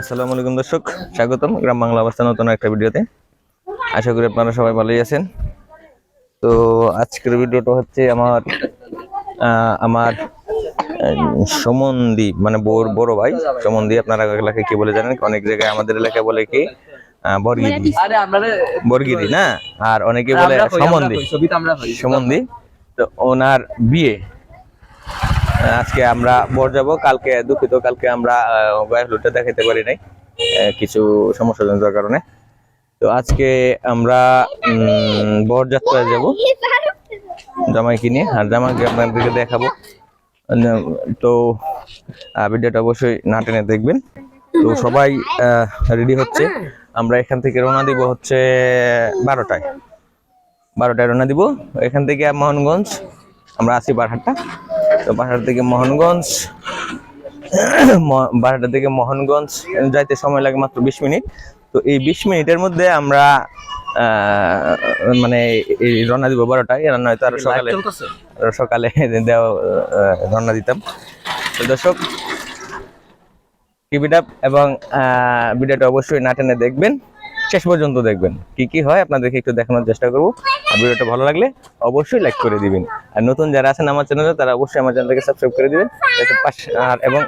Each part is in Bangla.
আসসালামু আলাইকুম দর্শক, স্বাগতম গ্রাম বাংলা অবস্থা নতুন একটা ভিডিওতে। আশা করি আপনারা সবাই ভালোই আছেন। তো আজকের ভিডিওটা হচ্ছে আমার সমন্দি মানে বড় ভাই সমন্দি। আপনারা এলাকায় কি বলে জানেন? অনেক জায়গায় আমাদের এলাকায় বলে কি বরগিরি, বরগিরি না, আর অনেকে বলে সমন্দি। তো ওনার বিয়ে আজকে আমরা বর যাব। কালকে দুঃখিত, কালকে আমরা লুটে দেখাতে পারি নাই কিছু সমস্যাজনিত কারণে। তো আজকে আমরা বরযাত্রায় যাব জামাইকে নিয়ে, আর জামাইকে আপনাদেরকে দেখাবো। তো ভিডিওটা অবশ্যই না টেনে দেখবেন। তো সবাই রেডি হচ্ছে। আমরা এখান থেকে রওনা দিব হচ্ছে 12টায় রওনা দিব এখান থেকে মোহনগঞ্জ। আমরা আছি বারহাট্টা। তো বারহাট থেকে মোহনগঞ্জ যাইতে সময় লাগে মাত্র 20 মিনিট। তো এই 20 মিনিটের মধ্যে আমরা মানে এই রওনা দিব 12টায়। রান্না হয়তো আরো সকালে রওনা দিতাম। তো দর্শক টিভিটা এবং ভিডিওটা অবশ্যই না টেনে দেখবেন, শেষ পর্যন্ত দেখবেন। কি কি হয় আপনাদেরকে একটু দেখানোর চেষ্টা করব। আর ভিডিওটা ভালো লাগলে অবশ্যই লাইক করে দিবেন। আর নতুন যারা আছেন আমার চ্যানেলে তারা অবশ্যই আমার চ্যানেলটাকে সাবস্ক্রাইব করে দিবেন, এবং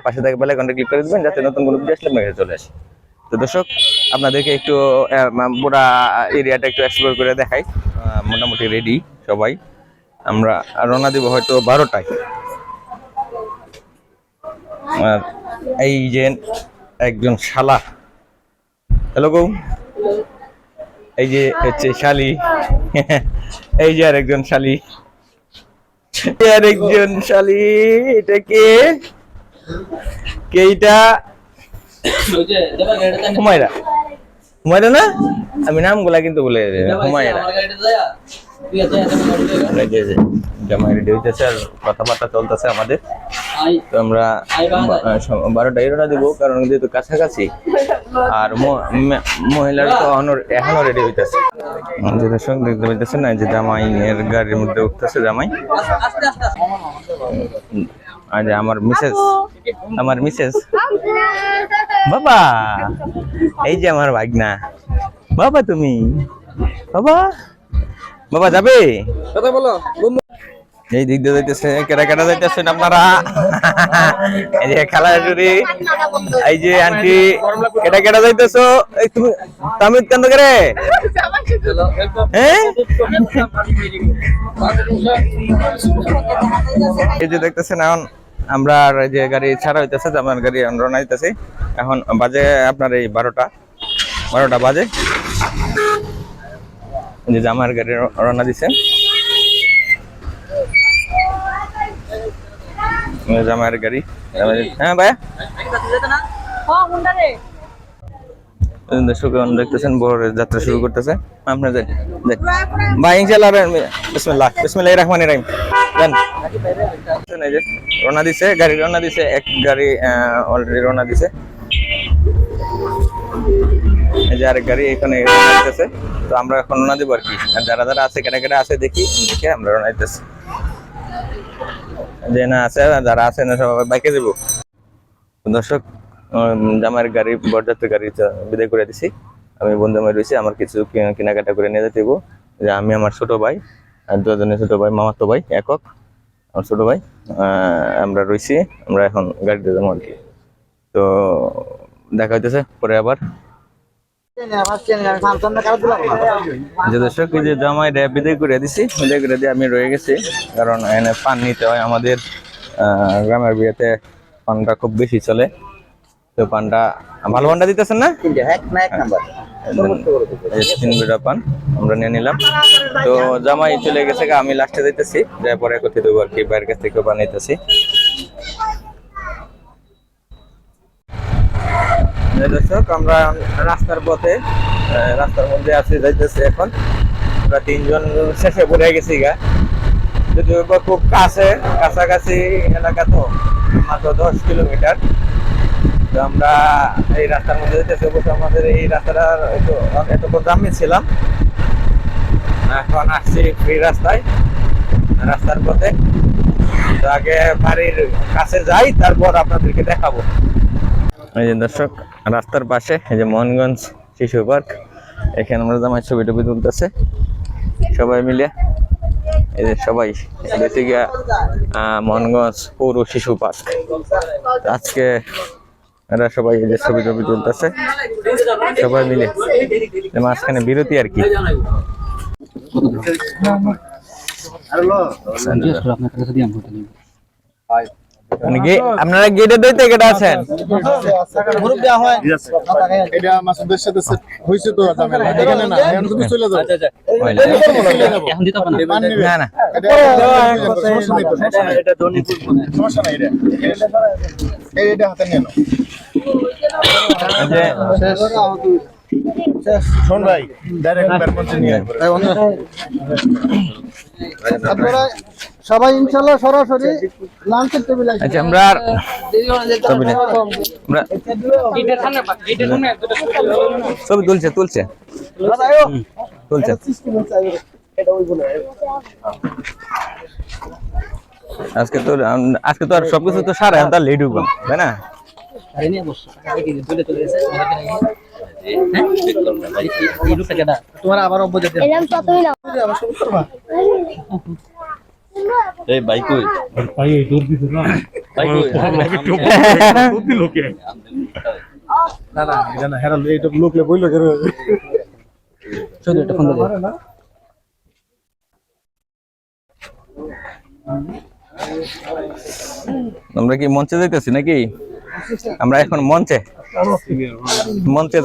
পাশে থাকা বেল আইকনটা ক্লিক করে দিবেন যাতে নতুন কোনো ভিডিও আসলে আপনার কাছে চলে আসে। তো দর্শক আপনাদেরকে একটু পুরা এরিয়াটা একটু এক্সপ্লোর করে দেখাই। মোটামুটি রেডি সবাই। আমরা রওনা দিব হয়তো 12টায়। আর এই যে একজন শালা, হ্যালো গো, এই যে হচ্ছে শালি, এই যে আরেকজন শালি, এটা কে এটা? হুমায়রা না, আমি নামগুলা কিন্তু বলে হুমায়রা। জামাই রেডি হইতেছে আর কথাবার্তা চলতেছে আমাদের। তো আমরা 12টায় রওনা দিব, কারণ যেহেতু কাছাকাছি। আর মহিলার তো এখনো রেডি হইতেছে। যেটা সঙ্গে দেখতে পাইতেছেন না, যে জামাই এর গাড়ির মধ্যে উঠতেছে জামাই। আর আমার মিসেস বাবা, এই যে আমার ভাগনা বাবা। তুমি বাবা যাবে কথা বলো। এই দিক দিয়ে যাইতেছে, কেটা যাইতেছেন আপনারা? এই যে খেলা জুড়ি, এই যে আন্টি, কেটা যাইতেছো? এই তুমি তামিদ কেন করে? হ্যাঁ, এই যে দেখতেছেন এখন আমরা যে গাড়ি ছাড়া হইতেছে, আমার গাড়ি রওনা হইতেছে। এখন বাজে আপনার এই 12টা বাজে। যে আমার গাড়ি রওনা দিছে, জামাইয়ের গাড়ি। হ্যাঁ ভাইয়া, দেখতেছেন বড়ের যাত্রা শুরু করতেছে। আপনার ভাই ইনশাআল্লাহ বিসমিল্লাহির রহমানির রহিম রওনা দিছে, গাড়ি রওনা দিছে, এক গাড়ি অলরেডি রওনা দিছে। এই যে আরেক গাড়ি এখানে আসতেছে। তো আমরা এখন রওনা দিব আর কি। আর যারা আছে কেটা আছে দেখে আমরা রওনা দিতেছি। যে না আছে, যারা আছে না সবাই বাইকে যাব। দর্শক জামাইয়ের গাড়ি, বরযাত্রী গাড়ি বিদায় করে দিছি। আমি বন্ধু জামাই রয়েছি, আমার কিছু কেনাকাটা করে নিয়ে যেতে হইব। যে আমি, আমার ছোট ভাই আর দুজনের ছোট ভাই, মামাতো ভাই একক, আমার ছোট ভাই, আমরা রয়েছি। আমরা এখন গাড়িতে যাবো আর কি। তো দেখা হইতেছে পরে আবার। যে দর্শক, এই যে জামাই বিদায় করে দিছি, বিদায় করে দিয়ে আমি রয়ে গেছি। কারণ এখানে পান নিতে হয় আমাদের। গ্রামের বিয়েতে পানটা খুব বেশি চলে। তো পানটা ভালো পানটা দিতেছেন না? 3 বিড়া পান আমরা নিয়ে নিলাম। তো জামাই চলে গেছে, আমি লাস্টে যাইতেছি, যাই পরে একত্রিত হবো আর কি। বাইরের কাছ থেকে পান নিতেছি। দর্শক আমরা রাস্তার পথে, রাস্তার মধ্যে আছি, যাইতেছি এখন। আমরা 3 জন শেষে পড়ে গেছি গা, যদিও খুব কাছাকাছি এলাকা, তো মাত্র 10 কিলোমিটার। তো আমরা এই রাস্তার মধ্যে যেতেছি। অবশ্য আমাদের এই রাস্তাটা এতক্ষণ জামে ছিলাম, এখন আসছি ফ্রি রাস্তার পথে। তো আগে বাড়ির কাছে যাই, তারপর আপনাদেরকে দেখাবো। এই যে দর্শক, রাস্তার পাশে এই যে মোহনগঞ্জ শিশু পার্ক, এখানে আমরা জামাই ছবি টবি তুলতেছে সবাই মিলে। এই যে সবাই বেশি গিয়া মোহনগঞ্জ পৌর শিশু পার্ক। আজকে এরা সবাই এই যে ছবি টবি তুলতেছে সবাই মিলে, মাঝখানে বিরতি আর কি। আপনারা গেটে দইতে কেটে আছেন? শোন ভাই, আপনারা সবাই ইনশাআল্লাহ সরাসরি লাঞ্চের টেবিল আছে। আচ্ছা, আমরা ছবি তুলছে তুলছে তুলছে। আজকে তো আর সবকিছু তো সারা এখন তার লেট হইব, তাই না? তোমার আবার অবজেক্ট এই বাইক কই ভাই, এই দূর দিতে না ভাই কই দূর দিল কে? না না এটা না, হেরা এই তো লোকলে বইলো করে শুধু একটা ফোন দাও না। আমরা কি মঞ্চে যাইতেছি নাকি? আমরা এখন মঞ্চে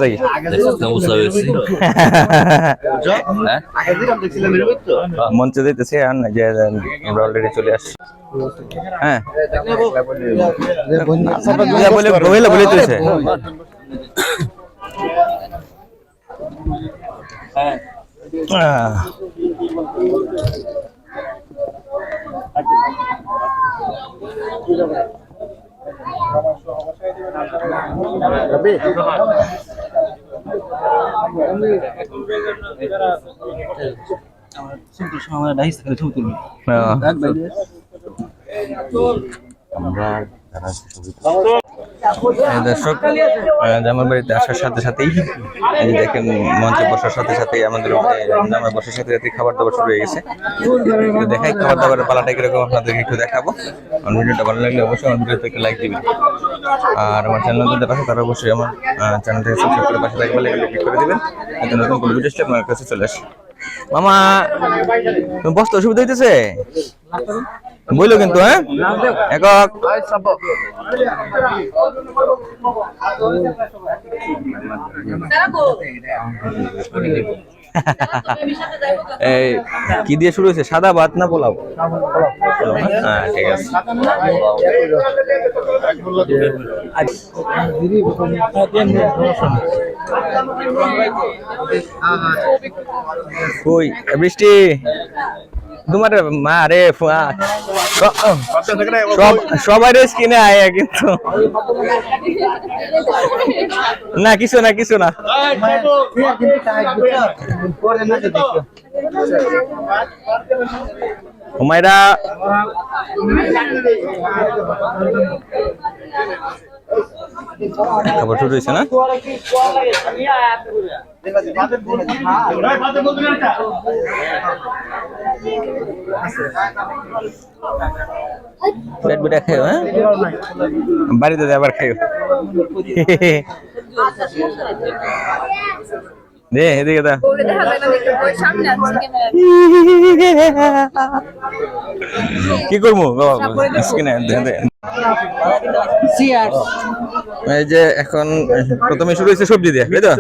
যাই। মঞ্চে যাইতেছি, আমরা অলরেডি চলে আসছি। হ্যাঁ বলে তুলছে। দর্শক, জামার বাড়িতে আসার সাথে সাথেই এই দেখেন, মঞ্চে বসার সাথে সাথেই আমাদের জামার বসার সাথে সাথে খাবার দাবার শুরু হয়ে গেছে। একটু দেখাই খাবার দাবারের পালাটা কিরকম আপনাদেরকে একটু দেখাবো। আমার ভিডিওটা ভালো লাগলে অবশ্যই আমার ভিডিওতে একটা লাইক দিবেন, আর আমার চ্যানেল যারা আছে তারা অবশ্যই আমার চ্যানেলটাকে সাবস্ক্রাইব করে পাশে লাইক বেল ক্লিক করে দিবেন, যাতে নতুন কোনো ভিডিও আসলে আপনার কাছে চলে আসে। মামা, তুমি বসতে অসুবিধা হইতেছে বইলো কিন্তু, হ্যাঁ একক এই কি দিয়ে শুরু হয়েছে? সাদা ভাত না পোলাও? হ্যাঁ ঠিক আছে। কই বৃষ্টি তোমার মা রে, সবাই কিনে আয় কিন্তু না, কিছু না কিছু না। হুমায়রা খাবার শুরু হয়েছে না? পেট বেটা খাইও, হ্যাঁ বাড়িতে আবার খাইও। দে এদিকে দা, কি করবো এই যে এখন প্রথমে শুরু হয়েছে সবজি দিয়ে, তাই তো?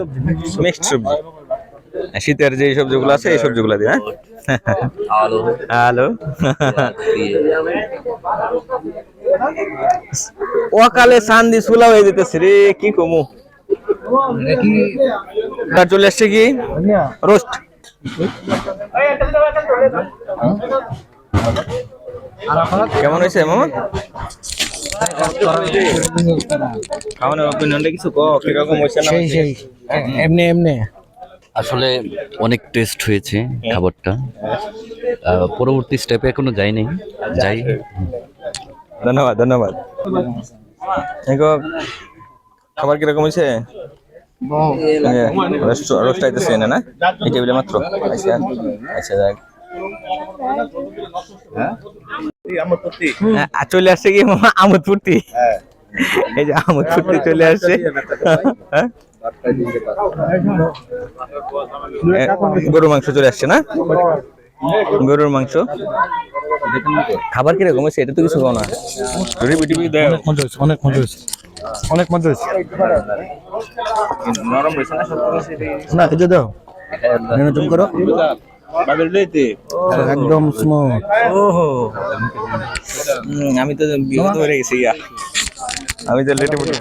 মিক্সড সবজি, শীতের যে সবজিগুলো আছে এই সবজিগুলো দিয়ে। হ্যালো ওকালে সান্দি সুলা হয়ে যেতেছে রে, কি কমু। চলে আসছে কি রোস্ট, কেমন হয়েছে মামা? খাওয়ানোর অপিনিয়নটা কিছু কও, কিরকম হয়েছে না? এমনি এমনি আসলে অনেক টেস্ট হয়েছে খাবারটা। পরবর্তী স্টেপে এখনো যাইনি, যাই। ধন্যবাদ ধন্যবাদ। খাবার কিরকম হয়েছে? রোস্ট আইতেছে না এই টেবিলে মাত্র। আচ্ছা আচ্ছা যাক চলে আসছে কি মামা আমোদ ফুর্তি। এই যে আমোদ ফুর্তি চলে আসছে। হ্যাঁ গরুর মাংস চলে আসছে না? গরুর মাংস খাবার কিরকম হয়েছে এটা তো কিছু কো না। অনেক মজা হয়েছে, অনেক মজা হয়েছে, অনেক মজা হয়েছে। নরম হয়েছে না সব না এই যে দাও নিয়ন্ত্রণ করো একদম স্মুথ। ওহো আমি তো বিরক্ত হয়ে গেছি ইয়া আমি তো লেটে পড়ে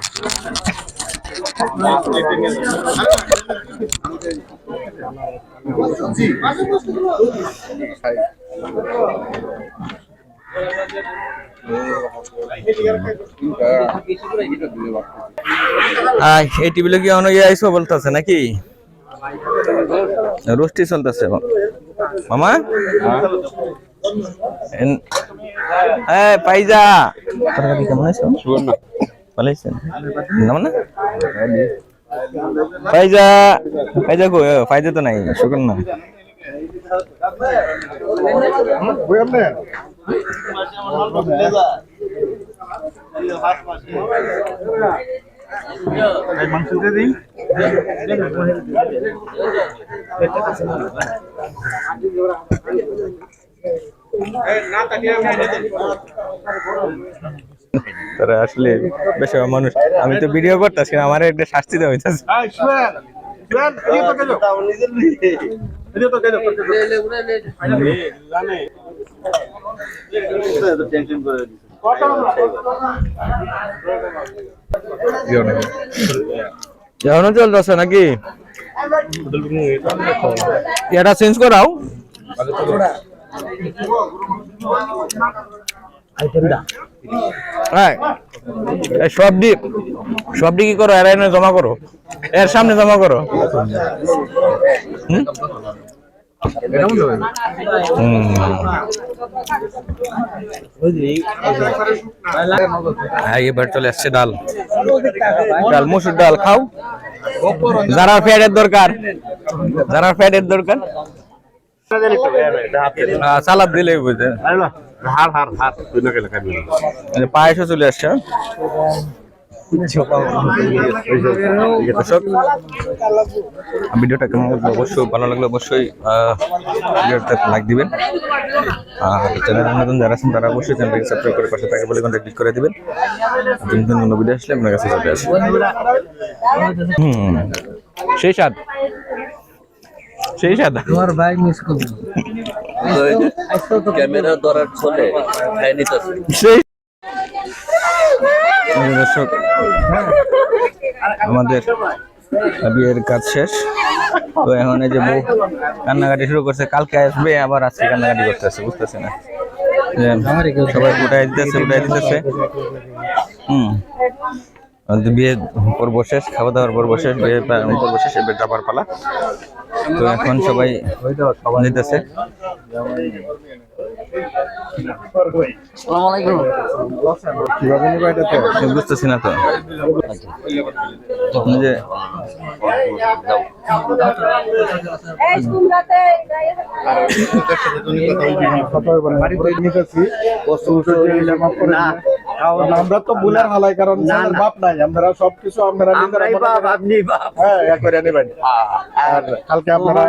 এই টেবিলে কি অনেক আইসো বলতেছে নাকি রোস্টি চলতেছে মামা? পাইজা তরকারি কেমন আছে? ভালো আছে না মানে পাইজা পাইজা গো পাইজা তো নাই শুকুন না মাংস দিয়ে দিই তারা আসলে বেশি মানুষ আমি তো ভিডিও করতেছি আমার একটা শাস্তি দেওয়া হইতাছে এখনো চলতেছে নাকি এটা চেঞ্জ করাও সবডি কি করো এর এনে জমা করো এর সামনে জমা করো এবার চলে আসছে ডাল ডাল মসুর ডাল খাও যারা ফ্যাটের দরকার সালাদ দিলে বুঝে পায়েসও চলে আসছে ভিডিওটা কেমন লাগলো অবশ্যই ভালো লাগলো অবশ্যই ভিডিওটা লাইক দিবেন আর চ্যানেলে নতুন যারা আছেন তারা অবশ্যই চ্যানেলটাকে সাবস্ক্রাইব করে পাশে থাকা বেল আইকনটা ক্লিক করে দিবেন নতুন ভিডিও আসলে আপনার কাছে চলে আসবে সেই স্বাদ তোমার ভাই মিস করবে ক্যামেরা ধরার চলে খাই নিতেছে সেই দর্শক আমাদের বিয়ের কাজ শেষ তো এখন এই যে বউ কান্নাকাটি শুরু করছে কালকে আসবে আবার আজকে কান্নাকাটি করতেছে বুঝতেছে না সবাই উঠাই দিতেছে বিয়ে পর্ব শেষ খাওয়া দাওয়ার পর্ব শেষ বিয়ে পর্ব শেষ এবার যাবার পালা তো এখন সবাই দিতেছে বুঝতেছি না তো যে আমরা তো বুলার হালাই কারণ বাপ নাই আমরা সবকিছু আপনারা কালকে আপনারা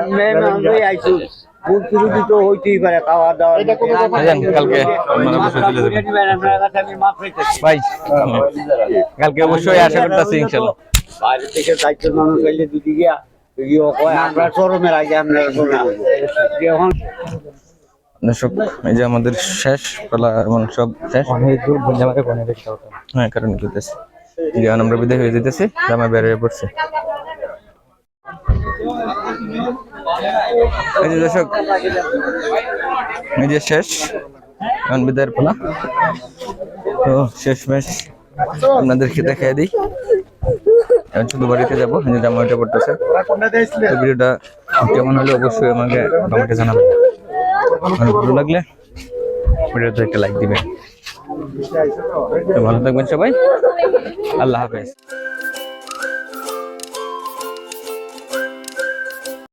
হইতেই পারে খাওয়া দাওয়া কালকে ভাই কালকে অবশ্যই আশা করতেছি ইনশাল্লাহ বাইরে থেকে চারজন মানুষ এলে দুটি গিয়া আমরা চরমের আগে আমরা এখন দর্শক এই যে আমাদের শেষ পালা এমন সব শেষ হ্যাঁ কারণ করতেছে যেমন আমরা বিদায় হয়ে যেতেছি জামা বের হয়ে পড়ছে এই যে দর্শক এই যে শেষ এখন বিদায়ের পালা তো শেষ ম্যাচ আপনাদেরকে দেখাই দিই এখন শুধু বাড়িতে যাবো জামা ওইটা পড়তেছে তো ভিডিওটা কেমন হলে অবশ্যই আমাকে কমেন্টে জানাবেন ভালো লাগলে ভিডিওতে একটা লাইক দিবেন তো ভালো থাকবেন সবাই আল্লাহ হাফেজ